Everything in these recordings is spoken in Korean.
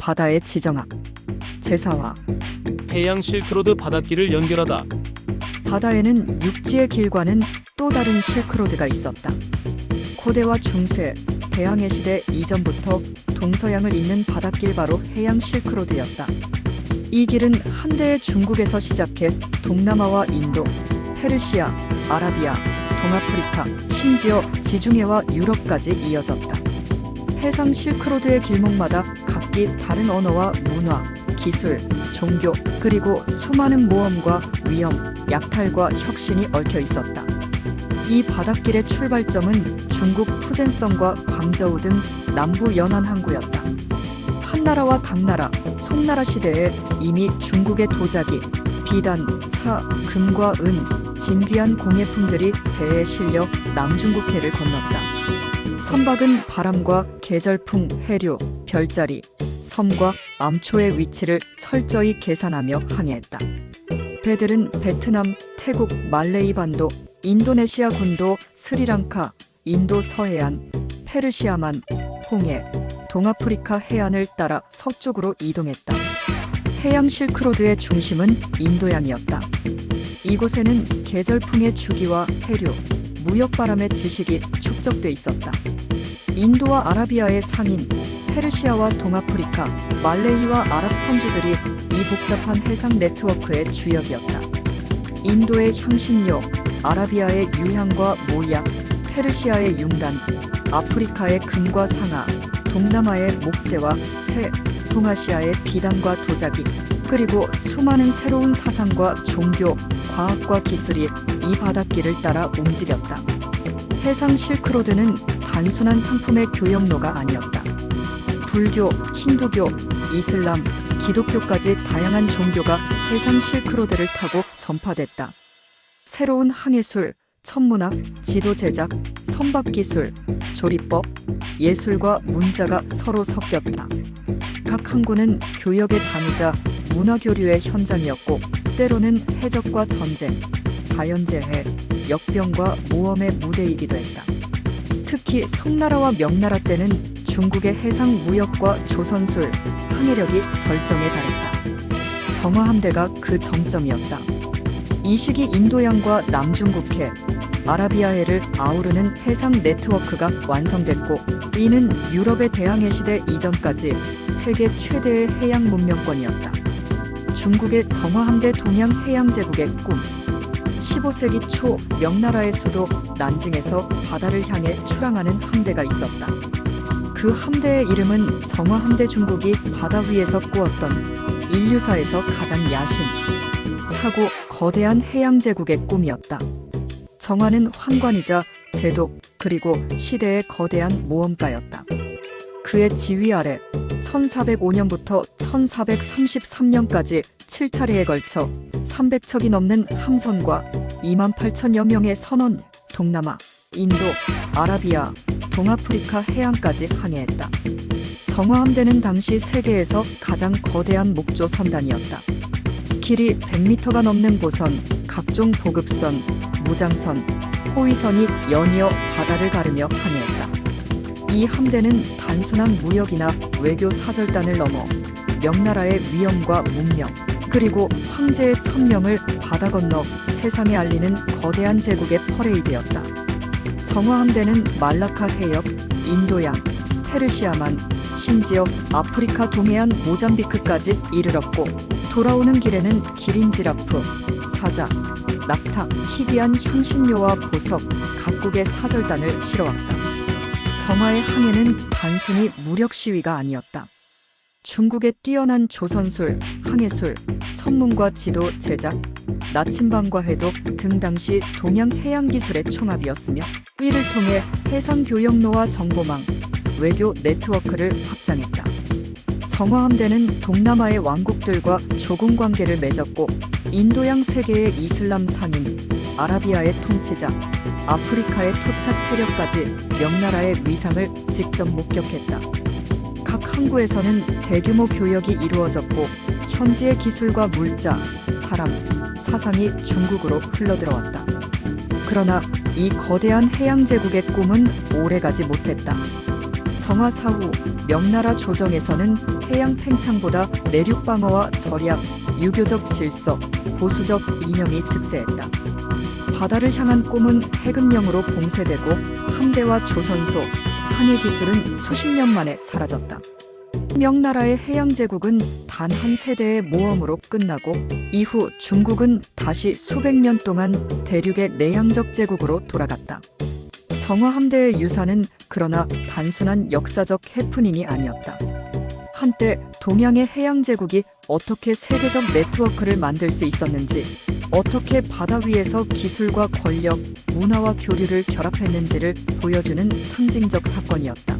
바다의 지정학, 제사화. 해양 실크로드 바닷길을 연결하다. 바다에는 육지의 길과는 또 다른 실크로드가 있었다. 고대와 중세, 대항해 시대 이전부터 동서양을 잇는 바닷길 바로 해양 실크로드였다. 이 길은 한때 중국에서 시작해 동남아와 인도, 페르시아, 아라비아, 동아프리카, 심지어 지중해와 유럽까지 이어졌다. 해상 실크로드의 길목마다 각기 다른 언어와 문화, 기술, 종교, 그리고 수많은 모험과 위험, 약탈과 혁신이 얽혀 있었다. 이 바닷길의 출발점은 중국 푸젠성과 광저우 등 남부 연안 항구였다. 한나라와 당나라, 송나라 시대에 이미 중국의 도자기, 비단, 차, 금과 은, 진귀한 공예품들이 배에 실려 남중국해를 건넜다. 선박은 바람과 계절풍, 해류, 별자리, 섬과 암초의 위치를 철저히 계산하며 항해했다. 배들은 베트남, 태국, 말레이 반도, 인도네시아 군도, 스리랑카, 인도 서해안, 페르시아만, 홍해, 동아프리카 해안을 따라 서쪽으로 이동했다. 해양 실크로드의 중심은 인도양이었다. 이곳에는 계절풍의 주기와 해류, 무역바람의 지식이 축적돼 있었다. 인도와 아라비아의 상인, 페르시아와 동아프리카, 말레이와 아랍 선주들이 이 복잡한 해상 네트워크의 주역이었다. 인도의 향신료, 아라비아의 유향과 모약, 페르시아의 융단, 아프리카의 금과 상아, 동남아의 목재와 새, 동아시아의 비단과 도자기, 그리고 수많은 새로운 사상과 종교, 과학과 기술이 이 바닷길을 따라 움직였다. 해상 실크로드는 단순한 상품의 교역로가 아니었다. 불교, 힌두교, 이슬람, 기독교까지 다양한 종교가 해상 실크로드를 타고 전파됐다. 새로운 항해술, 천문학, 지도 제작, 선박 기술, 조리법, 예술과 문자가 서로 섞였다. 각 항구는 교역의 장이자 문화교류의 현장이었고, 때로는 해적과 전쟁, 자연재해, 역병과 모험의 무대이기도 했다. 특히 송나라와 명나라 때는 중국의 해상 무역과 조선술, 항해력이 절정에 달했다. 정화함대가 그 정점이었다. 이 시기 인도양과 남중국해, 아라비아해를 아우르는 해상 네트워크가 완성됐고, 이는 유럽의 대항해 시대 이전까지 세계 최대의 해양 문명권이었다. 중국의 정화함대 동양 해양제국의 꿈. 15세기 초 명나라의 수도 난징에서 바다를 향해 출항하는 함대가 있었다. 그 함대의 이름은 정화함대. 중국이 바다 위에서 꾸었던 인류사에서 가장 야심, 차고 거대한 해양제국의 꿈이었다. 정화는 환관이자 제독, 그리고 시대의 거대한 모험가였다. 그의 지휘 아래 1405년부터 1433년까지 7차례에 걸쳐 300척이 넘는 함선과 28,000여 명의 선원, 동남아, 인도, 아라비아, 동아프리카 해안까지 항해했다. 정화함대는 당시 세계에서 가장 거대한 목조 선단이었다. 길이 100m가 넘는 보선, 각종 보급선, 무장선, 호위선이 연이어 바다를 가르며 항해했다. 이 함대는 단순한 무역이나 외교 사절단을 넘어 명나라의 위엄과 문명, 그리고 황제의 천명을 바다 건너 세상에 알리는 거대한 제국의 퍼레이드였다. 정화함대는 말라카 해역, 인도양, 페르시아만, 심지어 아프리카 동해안 모잠비크까지 이르렀고, 돌아오는 길에는 기린지라프, 사자, 낙타, 희귀한 향신료와 보석, 각국의 사절단을 실어왔다. 정화의 항해는 단순히 무력 시위가 아니었다. 중국의 뛰어난 조선술, 항해술, 천문과 지도 제작, 나침반과 해독 등 당시 동양 해양 기술의 총합이었으며, 이를 통해 해상 교역로와 정보망, 외교 네트워크를 확장했다. 정화함대는 동남아의 왕국들과 조공 관계를 맺었고, 인도양 세계의 이슬람 상인, 아라비아의 통치자, 아프리카의 토착 세력까지 명나라의 위상을 직접 목격했다. 각 항구에서는 대규모 교역이 이루어졌고, 현지의 기술과 물자, 사람, 사상이 중국으로 흘러들어왔다. 그러나 이 거대한 해양 제국의 꿈은 오래가지 못했다. 정화 사후 명나라 조정에서는 해양 팽창보다 내륙 방어와 절약, 유교적 질서, 보수적 이념이 득세했다. 바다를 향한 꿈은 해금령으로 봉쇄되고 함대와 조선소, 항해 기술은 수십 년 만에 사라졌다. 명나라의 해양 제국은 단 한 세대의 모험으로 끝나고 이후 중국은 다시 수백 년 동안 대륙의 내향적 제국으로 돌아갔다. 정화 함대의 유산은 그러나 단순한 역사적 해프닝이 아니었다. 한때 동양의 해양 제국이 어떻게 세계적 네트워크를 만들 수 있었는지, 어떻게 바다 위에서 기술과 권력, 문화와 교류를 결합했는지를 보여주는 상징적 사건이었다.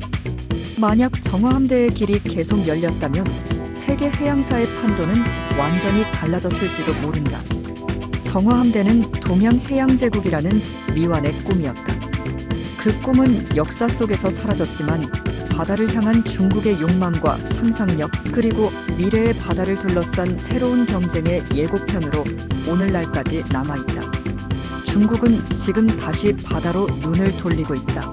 만약 정화함대의 길이 계속 열렸다면 세계 해양사의 판도는 완전히 달라졌을지도 모른다. 정화함대는 동양 해양제국이라는 미완의 꿈이었다. 그 꿈은 역사 속에서 사라졌지만 바다를 향한 중국의 욕망과 상상력, 그리고 미래의 바다를 둘러싼 새로운 경쟁의 예고편으로 오늘날까지 남아있다. 중국은 지금 다시 바다로 눈을 돌리고 있다.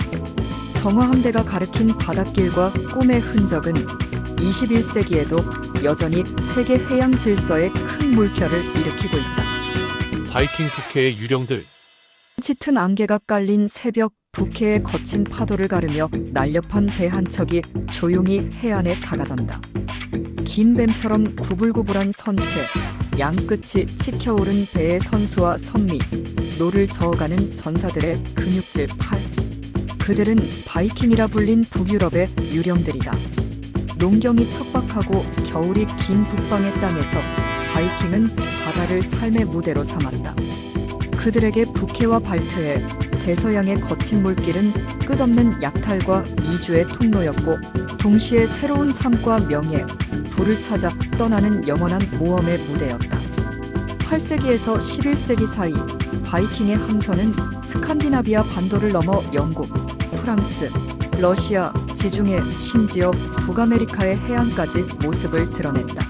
정화함대가 가리킨 바닷길과 꿈의 흔적은 21세기에도 여전히 세계 해양 질서에 큰 물결을 일으키고 있다. 바이킹 부캐의 유령들. 짙은 안개가 깔린 새벽, 북해의 거친 파도를 가르며 날렵한 배 한 척이 조용히 해안에 다가선다. 긴 뱀처럼 구불구불한 선체, 양끝이 치켜오른 배의 선수와 선미, 노를 저어가는 전사들의 근육질 팔. 그들은 바이킹이라 불린 북유럽의 유령들이다. 농경이 척박하고 겨울이 긴 북방의 땅에서 바이킹은 바다를 삶의 무대로 삼았다. 그들에게 북해와 발트해 대서양의 거친 물길은 끝없는 약탈과 이주의 통로였고, 동시에 새로운 삶과 명예, 부를 찾아 떠나는 영원한 모험의 무대였다. 8세기에서 11세기 사이 바이킹의 함선은 스칸디나비아 반도를 넘어 영국, 프랑스, 러시아, 지중해, 심지어 북아메리카의 해안까지 모습을 드러냈다.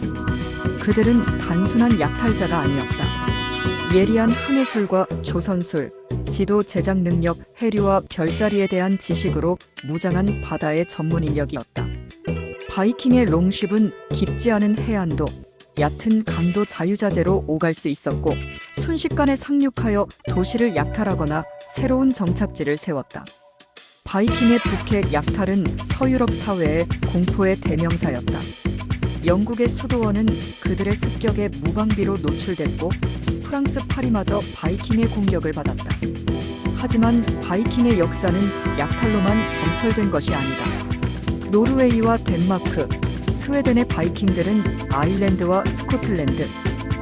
그들은 단순한 약탈자가 아니었다. 예리한 항해술과 조선술, 지도 제작 능력, 해류와 별자리에 대한 지식으로 무장한 바다의 전문 인력이었다. 바이킹의 롱쉽은 깊지 않은 해안도, 얕은 강도 자유자재로 오갈 수 있었고, 순식간에 상륙하여 도시를 약탈하거나 새로운 정착지를 세웠다. 바이킹의 북해 약탈은 서유럽 사회의 공포의 대명사였다. 영국의 수도원은 그들의 습격에 무방비로 노출됐고, 프랑스 파리마저 바이킹의 공격을 받았다. 하지만 바이킹의 역사는 약탈로만 점철된 것이 아니다. 노르웨이와 덴마크, 스웨덴의 바이킹들은 아일랜드와 스코틀랜드,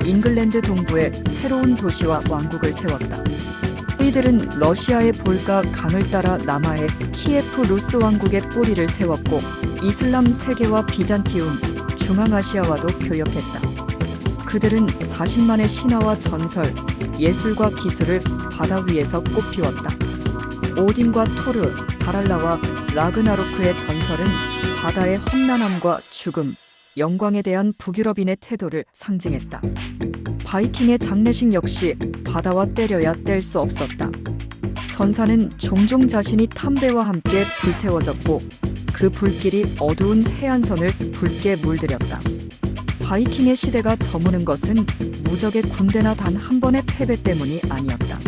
잉글랜드 동부에 새로운 도시와 왕국을 세웠다. 이들은 러시아의 볼가 강을 따라 남하의 키예프 루스 왕국의 뿌리를 세웠고, 이슬람 세계와 비잔티움, 중앙아시아와도 교역했다. 그들은 자신만의 신화와 전설, 예술과 기술을 바다 위에서 꽃피웠다. 오딘과 토르, 바랄라와 라그나로크의 전설은 바다의 험난함과 죽음, 영광에 대한 북유럽인의 태도를 상징했다. 바이킹의 장례식 역시 바다와 때려야 뗄 수 없었다. 전사는 종종 자신이 탐배와 함께 불태워졌고, 그 불길이 어두운 해안선을 붉게 물들였다. 바이킹의 시대가 저무는 것은 무적의 군대나 단 한 번의 패배 때문이 아니었다.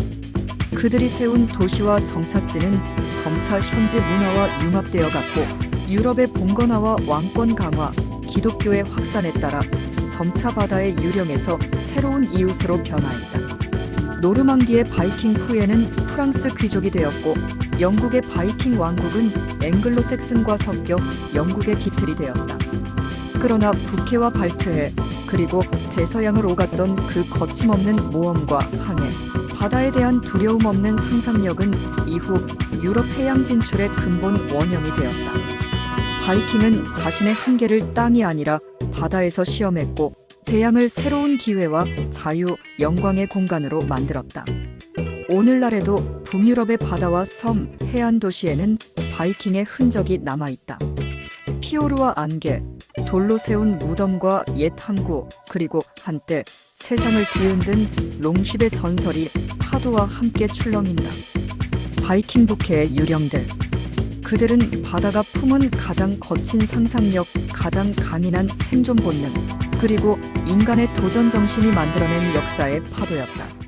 그들이 세운 도시와 정착지는 점차 현지 문화와 융합되어 갔고, 유럽의 봉건화와 왕권 강화, 기독교의 확산에 따라 점차 바다의 유령에서 새로운 이웃으로 변화했다. 노르망디의 바이킹 후예는 프랑스 귀족이 되었고, 영국의 바이킹 왕국은 앵글로색슨과 섞여 영국의 깃틀이 되었다. 그러나 북해와 발트해, 그리고 대서양을 오갔던 그 거침없는 모험과 항해, 바다에 대한 두려움 없는 상상력은 이후 유럽 해양 진출의 근본 원형이 되었다. 바이킹은 자신의 한계를 땅이 아니라 바다에서 시험했고, 대양을 새로운 기회와 자유, 영광의 공간으로 만들었다. 오늘날에도 북유럽의 바다와 섬, 해안 도시에는 바이킹의 흔적이 남아있다. 피오르와 안개, 돌로 세운 무덤과 옛 항구, 그리고 한때 세상을 뒤흔든 롱쉽의 전설이 파도와 함께 출렁인다. 바이킹 북해의 유령들. 그들은 바다가 품은 가장 거친 상상력, 가장 강인한 생존 본능, 그리고 인간의 도전 정신이 만들어낸 역사의 파도였다.